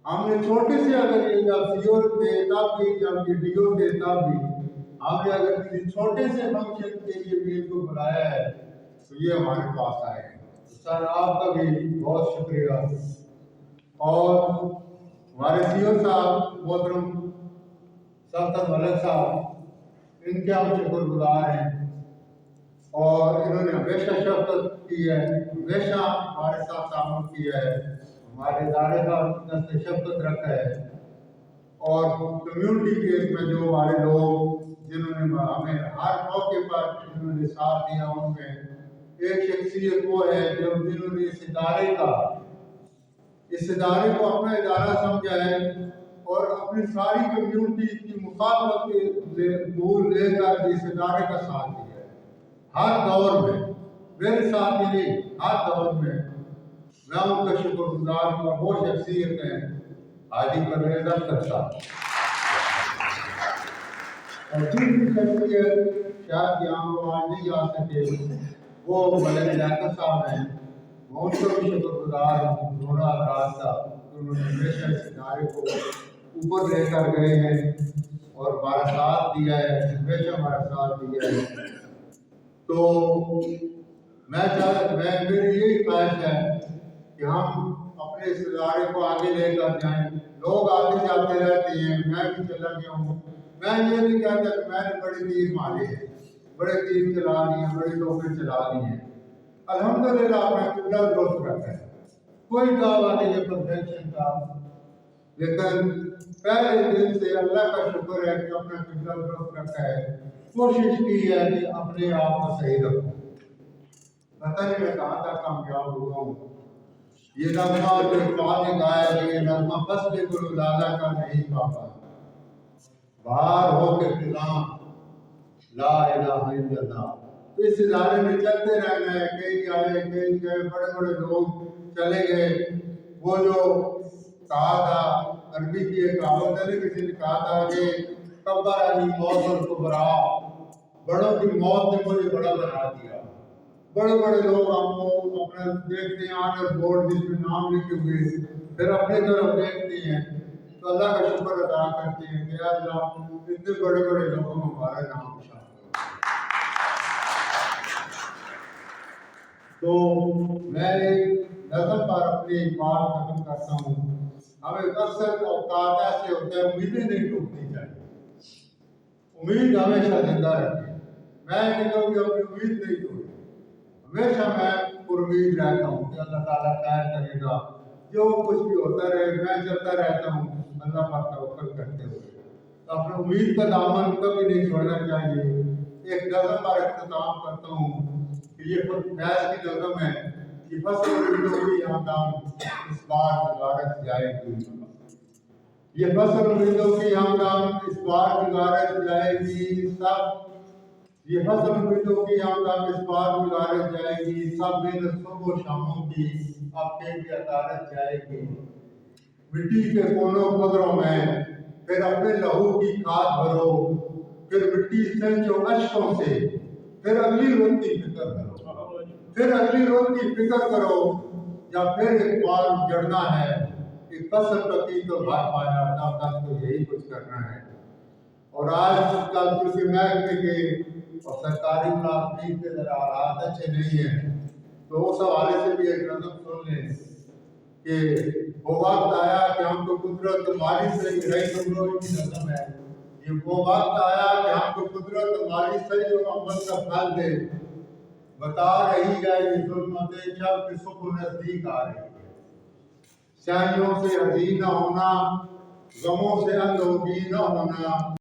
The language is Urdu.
ہم نے چھوٹے سے اگر یہ جب سیور تھے تب بھی، جب یہ ڈیو تھے تب بھی، ہم نے اگر کسی چھوٹے سے فنکشن کے لیے بھی ان کو بلایا ہے تو یہ ہمارے پاس آئے ہیں۔ سر آپ کا بھی بہت شکریہ، اور ہمارے سیو صاحب محترم سلطان ملک صاحب، ان کے ہم شکر گزار ہیں، اور انہوں نے ہمیشہ شفقت کی ہے، ہمیشہ ہمارے ساتھ تعاون کیا ہے، ہمارے ادارے کا نسل شفقت رکھا ہے، اور کمیونٹی کے میں جو ہمارے لوگ جنہوں نے ہمیں ہر موقع پر جنہوں نے ساتھ دیا، ان میں ایک شخصیت وہ ہے جنہوں نے اس ادارے کو اپنا ادارہ سمجھا ہے، اور اپنی ساری کمیونٹی کی مخالفت کے دور لے کر اس ادارے کا ساتھ دیا ہے ہر دور میں، میرے ساتھ ہی نہیں، ہر دور میں ان کا شکر گزار ہوں۔ وہ شخصیت ہے حاجی پرویز اختر صاحب، اور دوسری شخصیت شاید یہاں وہ آج نہیں آ سکے، وہ ملک لیاقت صاحب ہیں، میں ان کا بھی شکر گزار ہوں، دونوں حضرات کا، انہوں نے ہمیشہ اس ادارے کو اوپر لے کر گئے ہیں اور ہمارا ساتھ دیا ہے، ہمیشہ ہمارا ساتھ دیا ہے۔ تو میری یہی خواہش ہے کہ ہم اپنے اس ادارے کو آگے لے کر جائیں۔ لوگ آتے جاتے رہتے ہیں، میں بھی چلا گیا ہوں، میں یہ نہیں کہتا کہ میں نے بڑے تیر مارے ہیں، بڑے تیر چلا لی ہیں، بڑی ٹوپیں چلا لی ہیں۔ الحمدللہ اپنا قبلہ درست رکھا ہے، کوئی دعویٰ نہیں ہے پرفیکشن کا، لیکن پہلے دن سے اللہ کا شکر ہے کہ اپنا قبلہ درست رکھا ہے، کوشش کی ہے کہ اپنے آپ کو صحیح رکھوں۔ پتہ نہیں میں کہاں تک کامیاب ہوا ہوں۔ یہ نغمہ جو اقبال نے گایا ہے، یہ نغمہ فصل گل لالا کا نہیں پاپا، باہر ہو کے فضاں لا الہ الا اللہ۔ تو اس ادارے میں چلتے رہنا ہے، کئی آئے کئی گئے، بڑے بڑے لوگ چلے گئے۔ وہ جو کہا تھا، عربی کی ایک کہاوت ہے، کسی نے کہا تھا کہ کبر علی موت الکبریٰ، بڑوں کی موت نے مجھے بڑا بنا دیا۔ بڑے بڑے لوگ ہم کو اپنا دیکھتے ہیں آنر بورڈ جس میں نام لکھے ہوئے، پھر اپنے طرف دیکھتے ہیں تو اللہ کا شکر ادا کرتے ہیں کہ اللہ اتنے بڑے بڑے لوگوں میں ہمارا نام شامل ہو۔ تو میں ایک نظم پر اپنی ایک بات ختم کرتا ہوں۔ ہمیں اکثر اوقات ایسے ہوتے ہیں امیدیں نہیں ٹوٹنی چاہیے، امید ہمیشہ زندہ رکھیں۔ میں نے کبھی اپنی امید نہیں توڑی، ہمیشہ میں پرامید رہتا ہوں کہ اللہ تعالیٰ خیر کرے گا، جو کچھ بھی ہوتا رہے، میں چلتا رہتا ہوں اللہ پر توکل کرتے ہوئے۔ تو اپنے امید کا دامن کبھی نہیں چھوڑنا چاہیے۔ ایک نظم پر اختتام کرتا ہوں کہ یہ فیض کی نظم ہے کہ فصل امیدوں کی آمدن اس بار غارت جائے گی، یہ فصل امیدوں کی آمدن اس بار غارت جائے گی، یہ فصل امیدوں کی آمدن اس بار غارت جائے گی، سب محنت صبح و شاموں کی اب بھی عطارت جائے گی۔ مٹی کے کونوں قدروں میں پھر اپنے لہو کی کھاد بھرو، پھر مٹی سینچو اشکوں سے، پھر اگلی روز کی فکر کرو، پھر اگلی روز کی فکر کرو، یا پھر ایک بار جڑنا ہے، ایک فصل پکی تو بھر پایا، تب تک تو یہی کچھ کرنا ہے۔ اور آج کل چونکہ محکمے کے اور سرکاری ملازمین کے ذرا حالات اچھے نہیں ہیں، تو اس حوالے سے بھی ایک نظم سن لیں کہ وہ وقت آیا کہ ہم کو قدرت تمہاری سے رہی تمرو کی نظم ہے، یہ وہ وقت آیا کہ ہم کو قدرت تمہاری سے جو عمل کا پھل دے، بتا رہی ہے یہ ظلمت شب کی صبح نزدیک آ رہی ہے، سیاہیوں سے حزین نہ ہونا، غموں سے اندوہگی نہ ہونا،